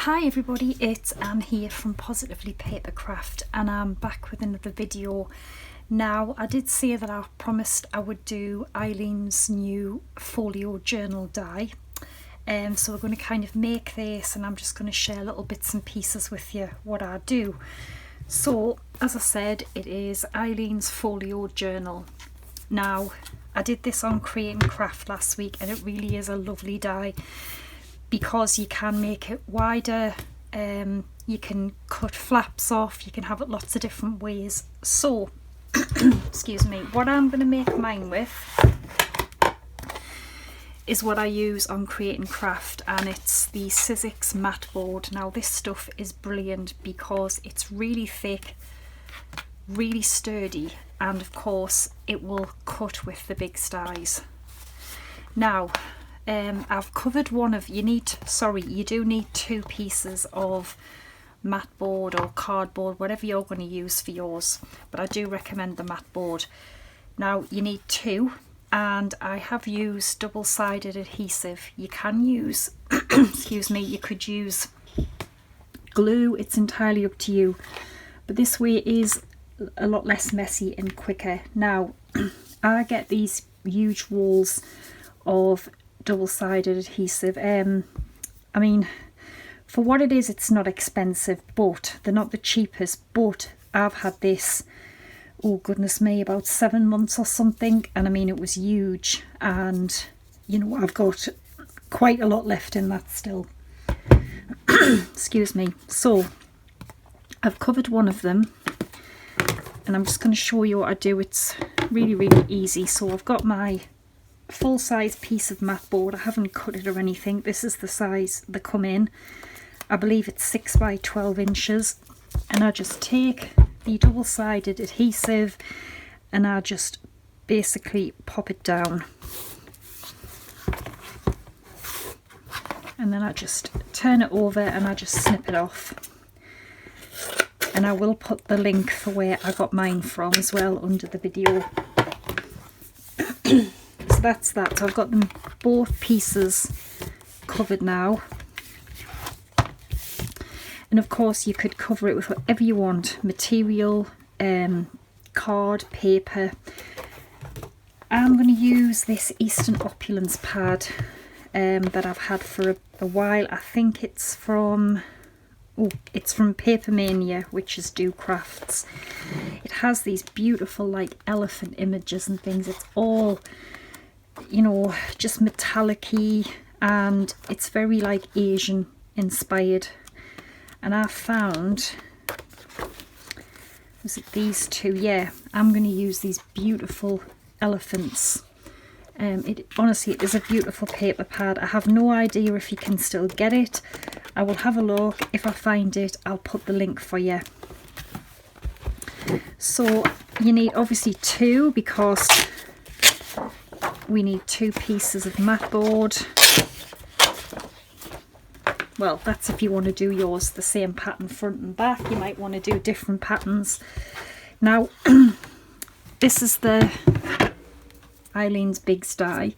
Hi everybody, it's Anne here from Positively Papercraft, and I'm back with another video. Now, I did say that I promised I would do Eileen's new Folio Journal die. So we're going to kind of make this, and I'm just going to share little bits and pieces with you what I do. So, as I said, it is Eileen's Folio Journal. Now, I did this on Create and Craft last week, and it really is a lovely die, because you can make it wider, you can cut flaps off, you can have it lots of different ways. So, excuse me, what I'm going to make mine with is what I use on Create and Craft, and it's the SIZZIX mat board. Now this stuff is brilliant because it's really thick, really sturdy, and of course it will cut with the big styes. Now, I've covered one of, you do need two pieces of mat board or cardboard, whatever you're going to use for yours, but I do recommend the mat board. Now you need two, and I have used double-sided adhesive. You can use, excuse me, you could use glue, it's entirely up to you, but this way is a lot less messy and quicker. Now, I get these huge rolls of double-sided adhesive. I mean, for what it is, it's not expensive, but they're not the cheapest. But I've had this, oh goodness me, about 7 months or something, and I mean it was huge, and you know, I've got quite a lot left in that still. Excuse me. So I've covered one of them, and I'm just going to show you what I do. It's really easy. So I've got my full-size piece of mat board. I haven't cut it or anything. This is the size they come in. I believe it's 6 by 12 inches, and I just take the double-sided adhesive and I just basically pop it down, and then I just turn it over and I just snip it off. And I will put the link for where I got mine from as well under the video. So that's that. So I've got them both pieces covered now, and of course you could cover it with whatever you want, material, card, paper. I'm going to use this Eastern Opulence pad that I've had for a while. I think it's from Paper Mania, which is Do Crafts. It has these beautiful like elephant images and things. It's all, you know, just metallic-y, and it's very like Asian inspired. And I found, was it these two? Yeah, I'm going to use these beautiful elephants. It honestly, it is a beautiful paper pad. I have no idea if you can still get it. I will have a look. If I find it, I'll put the link for you. So you need obviously two, because we need two pieces of mat board. Well, that's if you want to do yours the same pattern front and back. You might want to do different patterns. Now, this is the Eileen's Big Sty.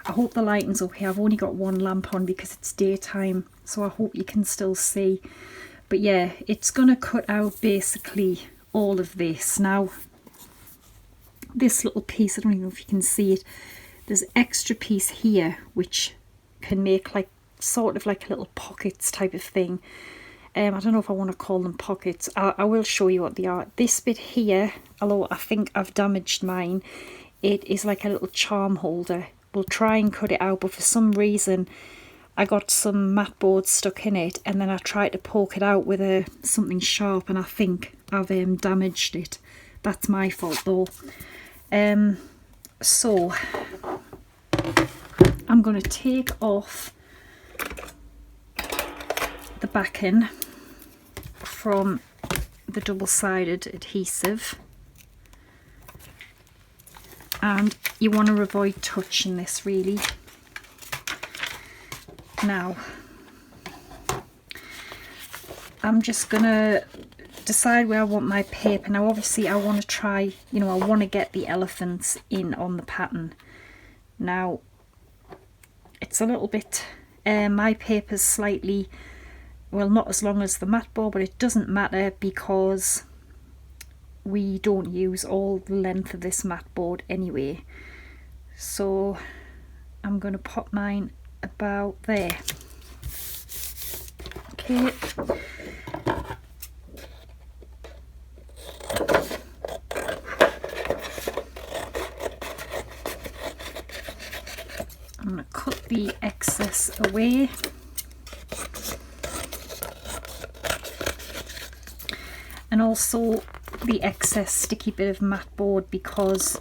I hope the lighting's okay. I've only got one lamp on because it's daytime, so I hope you can still see. But yeah, it's going to cut out basically all of this. Now, this little piece, I don't even know if you can see it, there's an extra piece here which can make like sort of like little pockets type of thing. I don't know if I want to call them pockets. I will show you what they are. This bit here, although I think I've damaged mine, it is like a little charm holder. We'll try and cut it out, but for some reason I got some mat board stuck in it, and then I tried to poke it out with something sharp, and I think I've damaged it. That's my fault though. So I'm going to take off the backing from the double-sided adhesive, and you want to avoid touching this really. Now I'm just gonna decide where I want my paper. Now obviously I want to try, you know, I want to get the elephants in on the pattern. Now it's a little bit, my paper's slightly well, not as long as the mat board, but it doesn't matter because we don't use all the length of this mat board anyway. So I'm going to pop mine about there. Okay. I'm going to cut the excess away. And also the excess sticky bit of mat board, because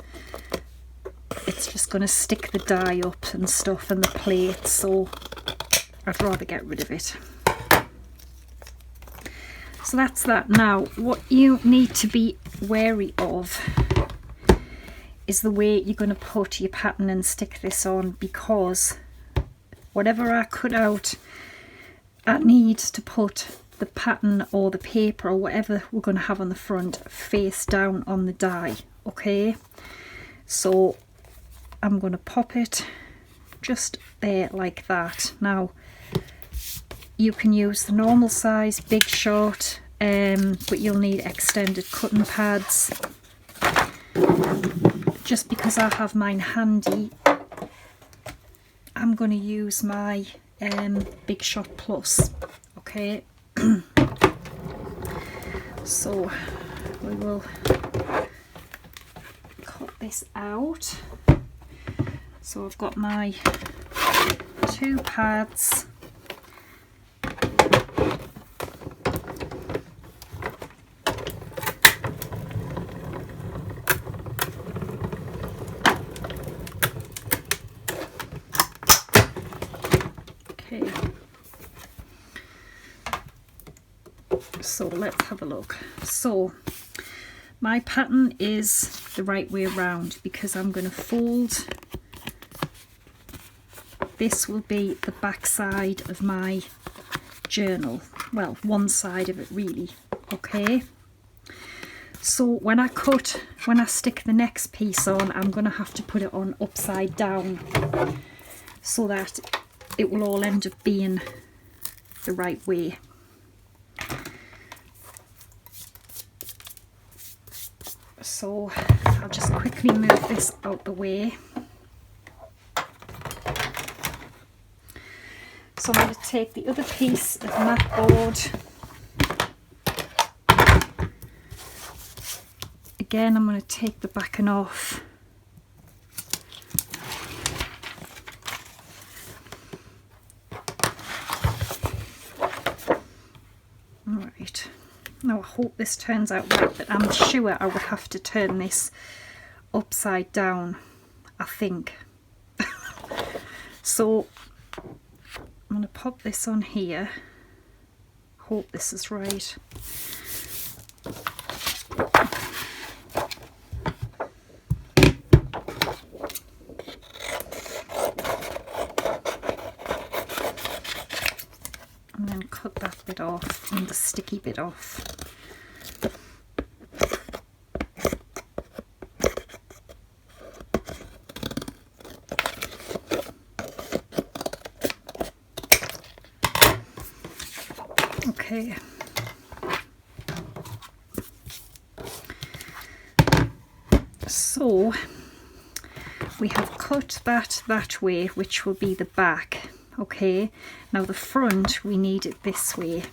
it's just going to stick the die up and stuff and the plate, so I'd rather get rid of it. So that's that. Now what you need to be wary of is the way you're going to put your pattern and stick this on, because whatever I cut out, I need to put the pattern or the paper or whatever we're going to have on the front face down on the die. Okay, so I'm going to pop it just there like that. Now you can use the normal size big shot, but you'll need extended cutting pads. Just because I have mine handy, I'm going to use my Big Shot Plus. Okay, so we will cut this out. So I've got my 2 pads. Okay, so let's have a look. So my pattern is the right way around, because I'm going to fold. This will be the back side of my journal, well, one side of it really. Okay, so when I stick the next piece on, I'm going to have to put it on upside down so that it will all end up being the right way. So I'll just quickly move this out the way. So I'm going to take the other piece of mat board. Again, I'm going to take the backing off. Alright, now I hope this turns out right, but I'm sure I would have to turn this upside down, I think. So I'm going to pop this on here. Hope this is right. And then cut that bit off and the sticky bit off. Okay. So we have cut that way, which will be the back. Okay, now the front, we need it this way.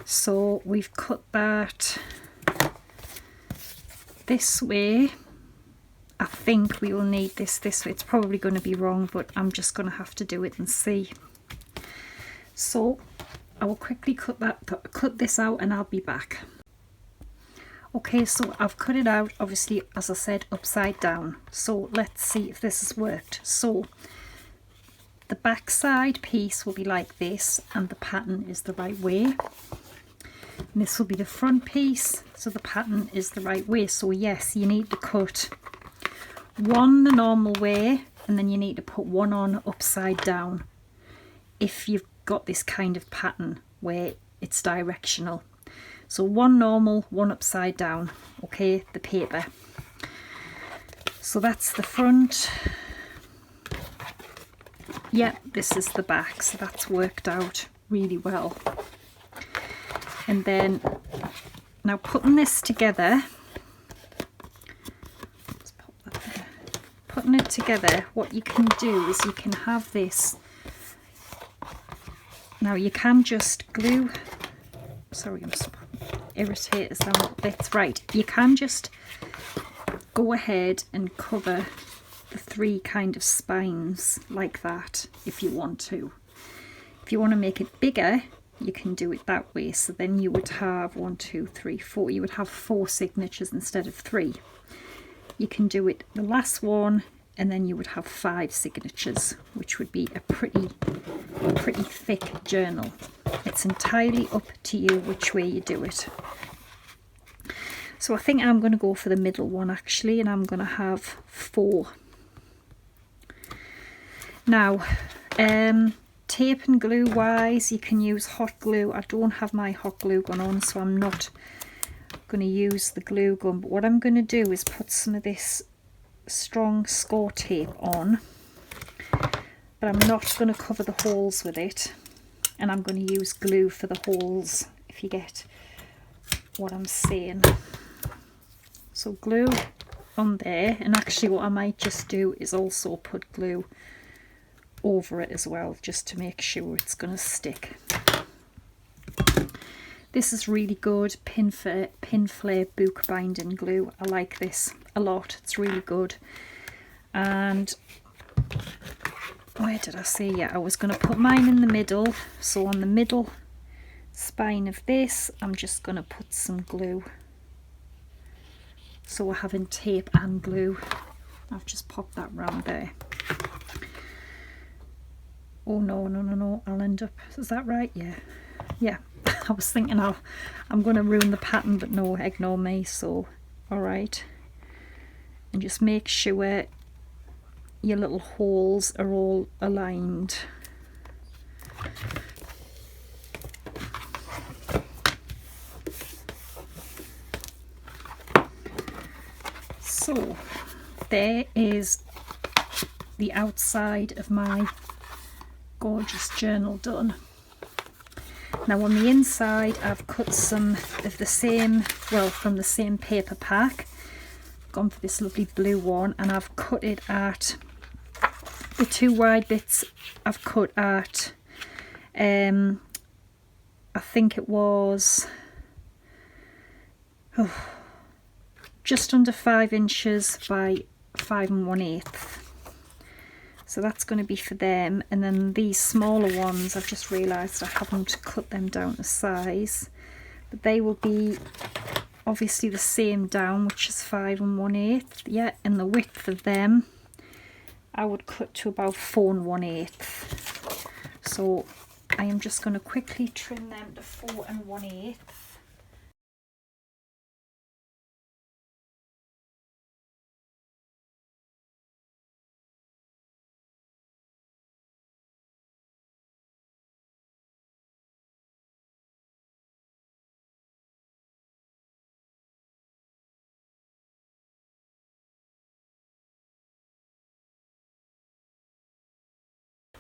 So we've cut that this way. I think we will need this way. It's probably going to be wrong, but I'm just going to have to do it and see. So I will quickly cut this out and I'll be back. Okay, so I've cut it out, obviously, as I said, upside down. So let's see if this has worked. So the back side piece will be like this, and the pattern is the right way. And this will be the front piece, so the pattern is the right way. So yes, you need to cut one the normal way, and then you need to put one on upside down if you've got this kind of pattern where it's directional. So one normal, one upside down. Okay, the paper. So that's the front. Yeah, this is the back, so that's worked out really well. And then now putting this together, let's pop that there. Putting it together, what you can do is you can have this. Now you can just glue, sorry, I'm irritated some little bits. Right, you can just go ahead and cover the 3 kind of spines like that if you want to. If you want to make it bigger, you can do it that way. So then you would have 1, 2, 3, 4. You would have 4 signatures instead of 3. You can do it the last one, and then you would have 5 signatures, which would be a pretty thick journal. It's entirely up to you which way you do it. So I think I'm going to go for the middle one actually, and I'm going to have 4. Now, tape and glue wise, you can use hot glue. I don't have my hot glue gun on, so I'm not going to use the glue gun. But what I'm going to do is put some of this strong score tape on, but I'm not going to cover the holes with it, and I'm going to use glue for the holes, if you get what I'm saying. So glue on there, and actually what I might just do is also put glue over it as well, just to make sure it's going to stick. This is really good PINFLAIR bookbinding glue. I like this a lot, it's really good. And where did I say? Yeah, I was going to put mine in the middle. So on the middle spine of this, I'm just going to put some glue. So we're having tape and glue. I've just popped that round there. Oh no, I'll end up, is that right? Yeah. I was thinking I'm going to ruin the pattern, but no, ignore me. So alright, and just make sure your little holes are all aligned. So there is the outside of my gorgeous journal done. Now on the inside I've cut some of the same, well, from the same paper pack, gone for this lovely blue one, and I've cut it at, the 2 wide bits I've cut at, I think it was just under 5 inches by 5 1/8. So that's going to be for them. And then these smaller ones, I've just realised I haven't cut them down to size, but they will be obviously the same down, which is 5 1/8. Yeah, and the width of them I would cut to about 4 1/8. So I am just going to quickly trim them to 4 1/8.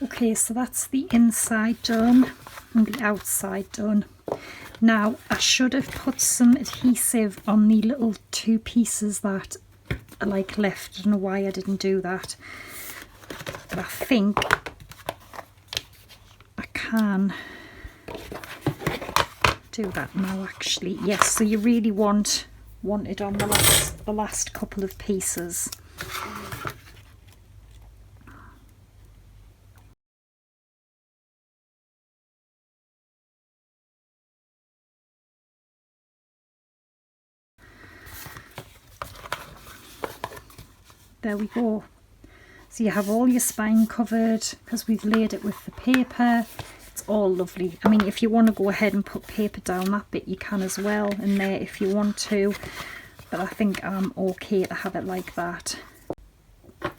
Okay, so that's the inside done and the outside done. Now I should have put some adhesive on the little 2 pieces that are like left. I don't know why I didn't do that, but I think I can do that now actually. Yes, so you really want it on the last couple of pieces. There we go. So you have all your spine covered because we've laid it with the paper. It's all lovely. I mean, if you want to go ahead and put paper down that bit, you can as well in there if you want to, but I think I'm okay to have it like that.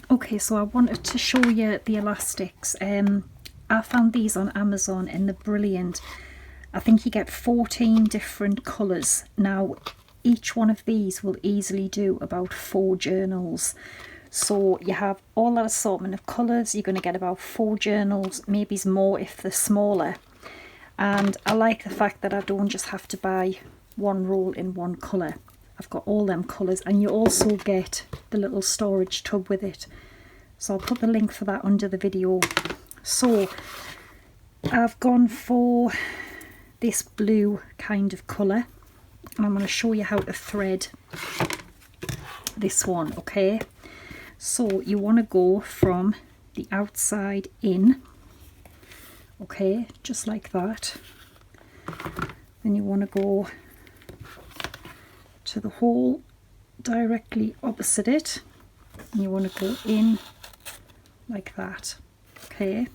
Okay, so I wanted to show you the elastics. I found these on Amazon and they're brilliant. I think you get 14 different colours. Now each one of these will easily do about 4 journals. So you have all that assortment of colours, you're going to get about 4 journals, maybe more if they're smaller. And I like the fact that I don't just have to buy one roll in one colour. I've got all them colours, and you also get the little storage tub with it. So I'll put the link for that under the video. So I've gone for this blue kind of colour, and I'm going to show you how to thread this one, okay? So you want to go from the outside in, okay, just like that. Then you want to go to the hole directly opposite it, and you want to go in like that, okay.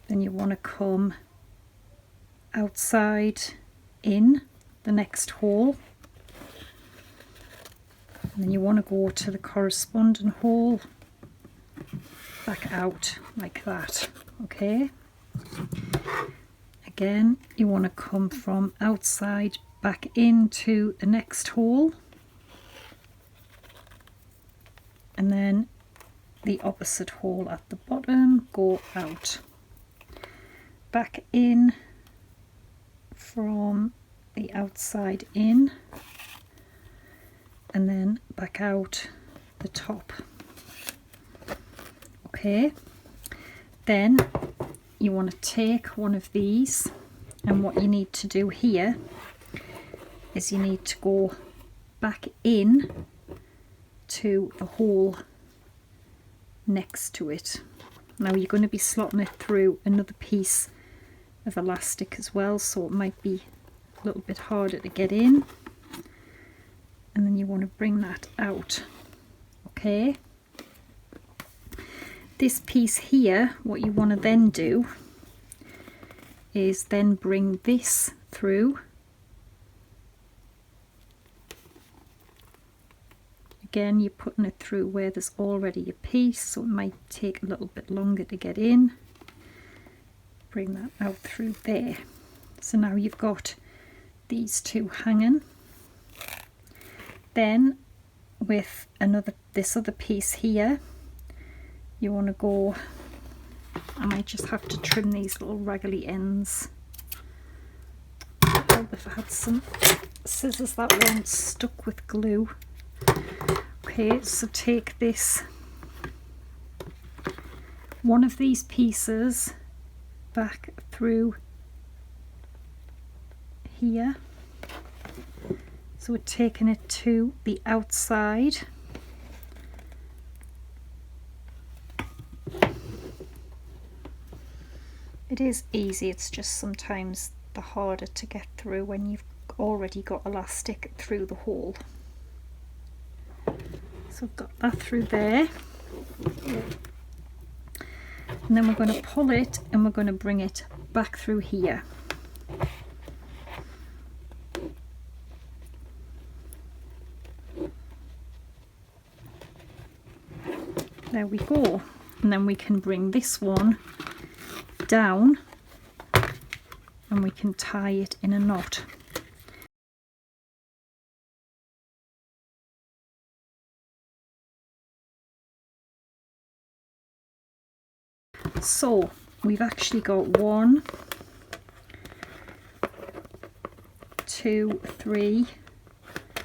Then you want to come outside in the next hole, and then you want to go to the corresponding hole back out like that, okay. Again, you want to come from outside back into the next hole, and then the opposite hole at the bottom, go out, back in from the outside in, and then back out the top, okay. Then you want to take one of these, and what you need to do here is you need to go back in to the hole next to it. Now you're going to be slotting it through another piece of elastic as well, so it might be a little bit harder to get in, and then you want to bring that out, okay. This piece here, what you want to then do is then bring this through. Again, you're putting it through where there's already a piece, so it might take a little bit longer to get in. Bring that out through there. So now you've got these two hanging. Then with this other piece here, you want to go, I might just have to trim these little raggedy ends. I'd help if I had some scissors that weren't stuck with glue. Okay, so take this, one of these pieces back through here. So we're taking it to the outside. It is easy, it's just sometimes the harder to get through when you've already got elastic through the hole. So I've got that through there, and then we're going to pull it and we're going to bring it back through here. There we go, and then we can bring this one down and we can tie it in a knot. So we've actually got 1, 2, 3,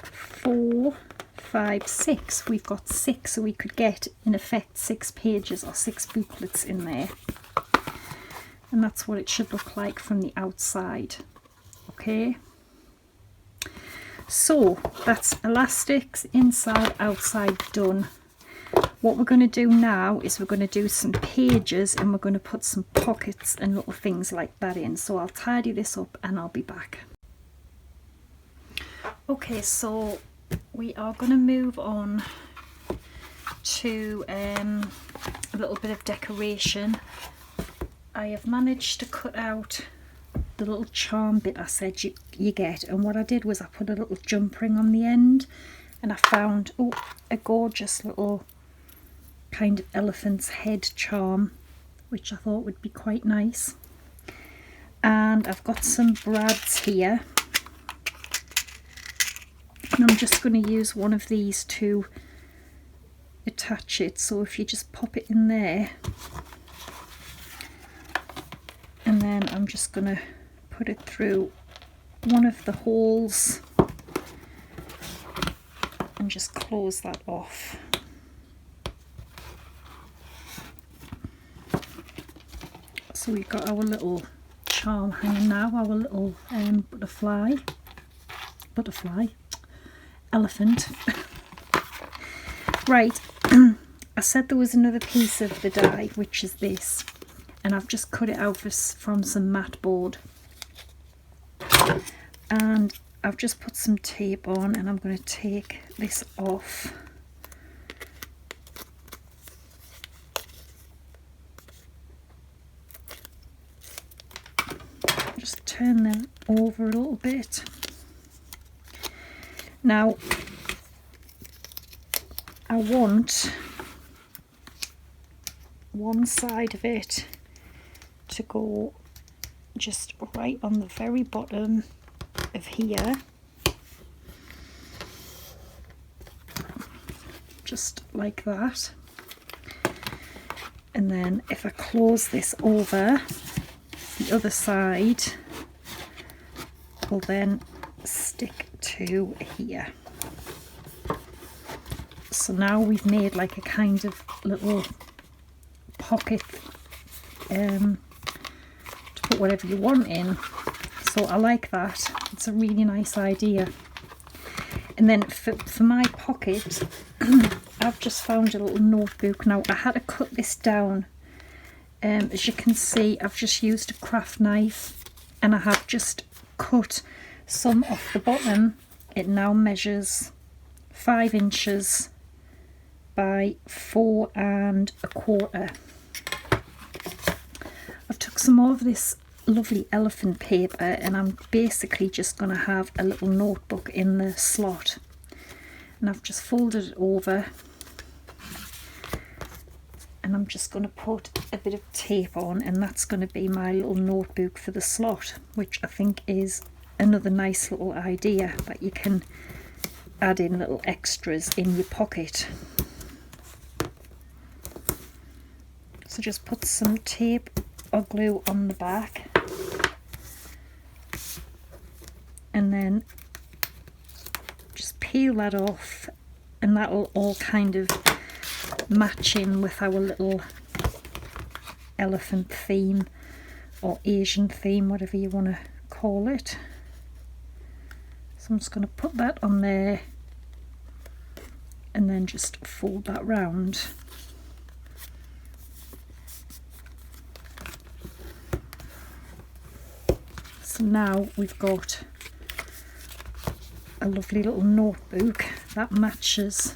4, 5, 6. We've got 6, so we could get in effect 6 pages or 6 booklets in there. And that's what it should look like from the outside. Okay, so that's elastics inside, outside done. What we're going to do now is we're going to do some pages, and we're going to put some pockets and little things like that in. So I'll tidy this up and I'll be back. Okay, so we are going to move on to a little bit of decoration. I have managed to cut out the little charm bit I said you get, and what I did was I put a little jump ring on the end, and I found a gorgeous little kind of elephant's head charm, which I thought would be quite nice. And I've got some brads here, and I'm just going to use one of these to attach it. So if you just pop it in there, and then I'm just going to put it through one of the holes and just close that off. So we've got our little charm hanging now, our little elephant. Right, I said there was another piece of the die, which is this, and I've just cut it out from some mat board, and I've just put some tape on, and I'm going to take this off. Just turn them over a little bit. Now I want one side of it to go just right on the very bottom of here, just like that, and then if I close this over, the other side will then stick to here. So now we've made like a kind of little pocket to put whatever you want in. So I like that, it's a really nice idea. And then for my pocket, I've just found a little notebook. Now I had to cut this down. As you can see, I've just used a craft knife and I have just cut some off the bottom. It now measures 5 inches by 4 1/4. I've took some more of this lovely elephant paper and I'm basically just going to have a little notebook in the slot, and I've just folded it over, and I'm just going to put a bit of tape on, and that's going to be my little notebook for the slot, which I think is another nice little idea that you can add in little extras in your pocket. So just put some tape or glue on the back, and then just peel that off, and that'll all kind of match in with our little elephant theme or Asian theme, whatever you want to call it. So I'm just going to put that on there and then just fold that round. So now we've got a lovely little notebook that matches.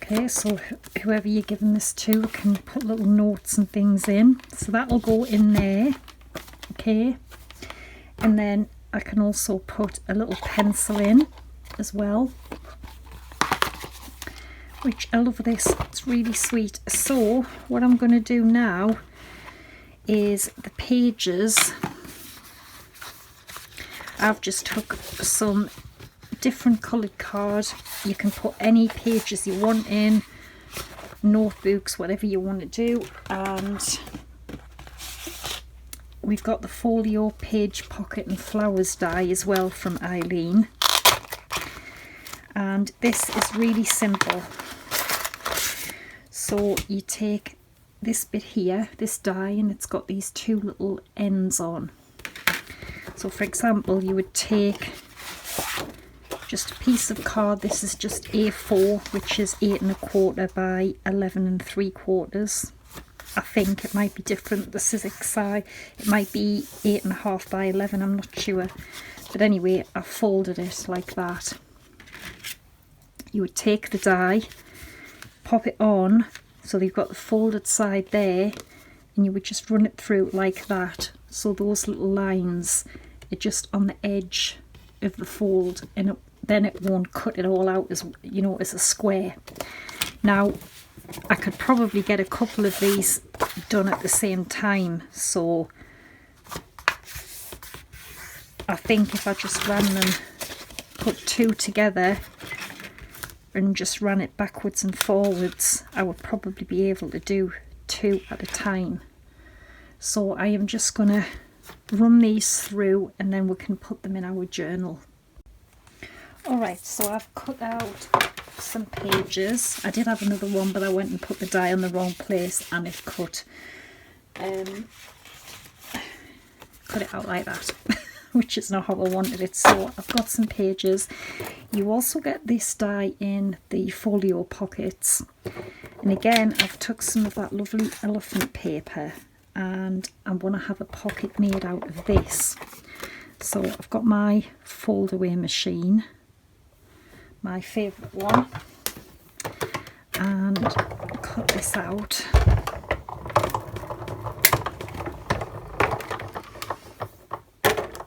Okay, so whoever you're giving this to can put little notes and things in. So that'll go in there. Okay, and then I can also put a little pencil in as well, which I love this, it's really sweet. So what I'm going to do now is the pages, I've just took some different coloured card. You can put any pages you want in, notebooks, whatever you want to do. And we've got the Folio page pocket and flowers die as well from Eileen, and this is really simple. So you take this bit here, this die, and it's got these 2 little ends on. So for example, you would take just a piece of card, this is just A4, which is 8 1/4 by 11 3/4. I think it might be different, the SIZZIX size, it might be 8 1/2 by 11, I'm not sure. But anyway, I folded it like that. You would take the die, pop it on, so you've got the folded side there, and you would just run it through like that. So those little lines are just on the edge of the fold, and then it won't cut it all out as, you know, as a square. Now I could probably get a couple of these done at the same time, so I think if I just ran them, put 2 together and just ran it backwards and forwards, I would probably be able to do 2 at a time. So I am just going to run these through and then we can put them in our journal. Alright, so I've cut out some pages. I did have another one, but I went and put the die on the wrong place and it cut it out like that, which is not how I wanted it. So I've got some pages. You also get this die in the folio pockets, and again I've took some of that lovely elephant paper and I'm going to have a pocket made out of this. So I've got my fold away machine, my favourite one, and cut this out.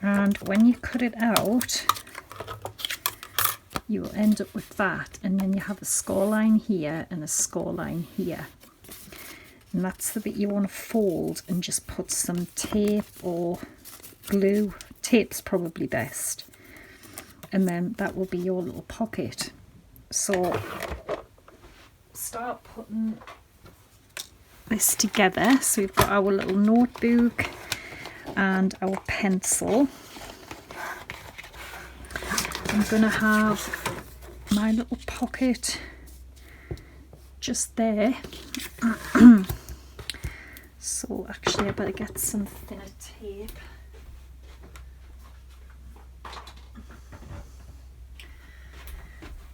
And when you cut it out, you will end up with that, and then you have a score line here and a score line here. And that's the bit you want to fold and just put some tape or glue. Tape's probably best. And then that will be your little pocket. So start putting this together. So we've got our little notebook and our pencil. I'm going to have my little pocket just there. So actually I better get some thinner tape.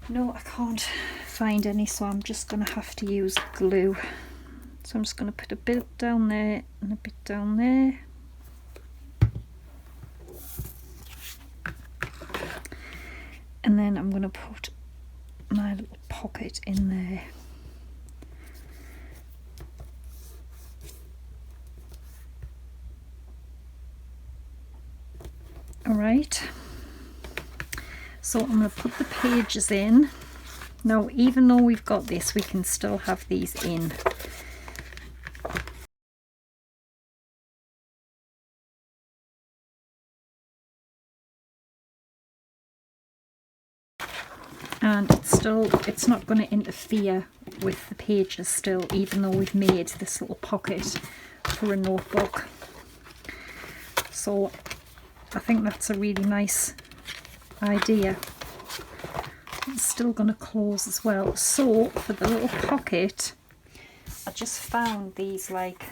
No, I can't find any, so I'm just going to have to use glue. So I'm just going to put a bit down there and a bit down there. And then I'm going to put my little pocket in there. Alright, so I'm going to put the pages in. Now, even though we've got this, we can still have these in. And it's not going to interfere with the pages still, even though we've made this little pocket for a notebook. So I think that's a really nice idea. It's still going to close as well. So for the little pocket, I just found these like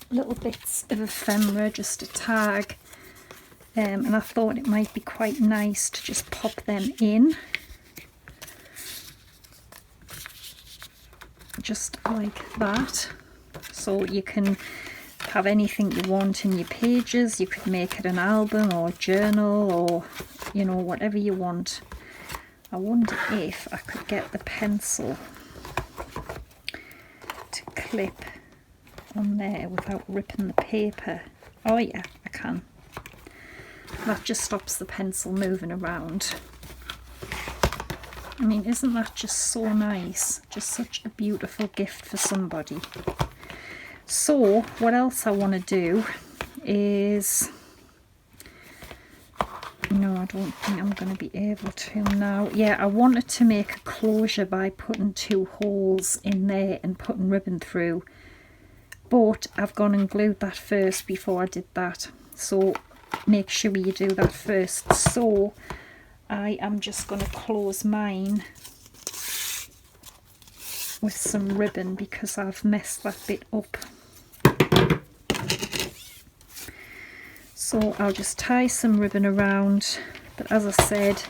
little bits of ephemera just to tag, and I thought it might be quite nice to just pop them in, just like that. So you can have anything you want in your pages. You could make it an album or a journal, or you know, whatever you want. I wonder if I could get the pencil to clip on there without ripping the paper. Oh yeah, I can. That just stops the pencil moving around. I mean, isn't that just so nice? Just such a beautiful gift for somebody. So what else I want to do is, no, I don't think I'm going to be able to now. Yeah, I wanted to make a closure by putting 2 holes in there and putting ribbon through, but I've gone and glued that first before I did that. So make sure you do that first. So I am just going to close mine with some ribbon because I've messed that bit up. So I'll just tie some ribbon around, but as I said,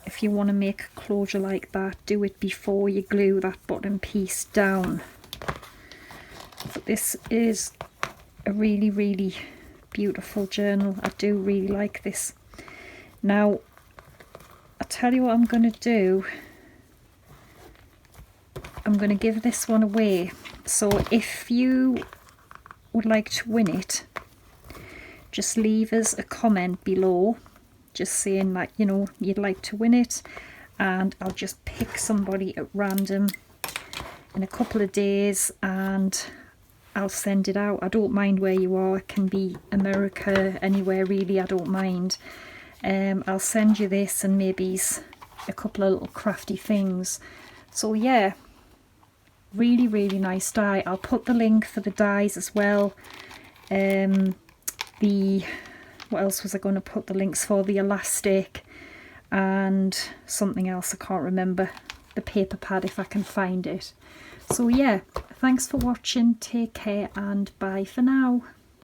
if you want to make a closure like that, do it before you glue that bottom piece down. But this is a really, really beautiful journal. I do really like this. Now, I'll tell you what I'm going to do. I'm going to give this one away. So if you would like to win it, just leave us a comment below just saying that, you know, you'd like to win it, and I'll just pick somebody at random in a couple of days and I'll send it out. I don't mind where you are. It can be America, anywhere really, I don't mind. I'll send you this and maybe a couple of little crafty things. So yeah, Really, really nice die. I'll put the link for the dies as well. What else was I going to put the links for? The elastic and something else, I can't remember. The paper pad if I can find it. So yeah, thanks for watching, take care and bye for now.